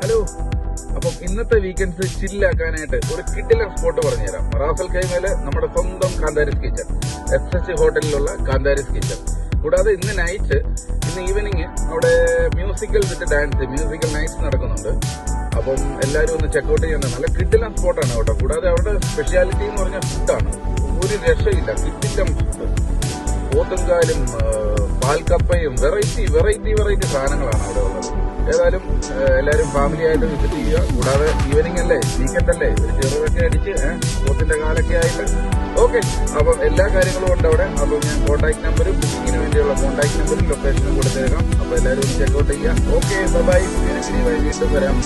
Hello. അപ്പം ഇന്നത്തെ weekends ചില്ലാക്കാനായിട്ട് ഒരു കിടിലൻ സ്പോട്ട് പറഞ്ഞുതരാം. റാസൽ കൈമേല് നമ്മുടെ സ്വന്തം കാന്താരിസ് കിച്ചൺ, SH ഹോട്ടലിലുള്ള കാന്താരിസ് കിച്ചൺ. കൂടാതെ ഇന്ന് ഈവനിങ് അവിടെ musical with dance, musical nights നടക്കുന്നുണ്ട്. അപ്പം എല്ലാവരും ഒന്ന് ചെക്കൗട്ട് ചെയ്യേണ്ട നല്ല കിടിലൻ സ്പോട്ടാണ് കേട്ടോ. കൂടാതെ അവിടെ സ്പെഷ്യാലിറ്റി എന്ന് പറഞ്ഞാൽ ഫുഡാണ്, ഒരു രക്ഷയില്ല. കിടിലൻ ഫുഡ്, പോത്തുംകാലും പാൽക്കപ്പയും വെറൈറ്റി സാധനങ്ങളാണ് അവിടെ ഉള്ളത്. ഏതായാലും എല്ലാവരും ഫാമിലി ആയിട്ട് വിസിറ്റ് ചെയ്യുക. കൂടാതെ ഈവനിങ് അല്ലേ, വീക്കെൻഡ് അല്ലേ, ഒരു ചെറുതൊക്കെ അടിച്ച് പോത്തിന്റെ കാലൊക്കെ ആയിട്ട് ഓക്കെ. അപ്പം എല്ലാ കാര്യങ്ങളും ഉണ്ട് അവിടെ. അപ്പം ഞാൻ കോൺടാക്ട് നമ്പറും ബുക്കിങ്ങിന് വേണ്ടിയുള്ള കോൺടാക്ട് നമ്പറും ലൊക്കേഷനും കൊടുത്തേക്കാം. അപ്പൊ എല്ലാവരും ഒന്ന് ചെക്കൗട്ട് ചെയ്യാം. Okay, bye. വീണ്ടും വരാം.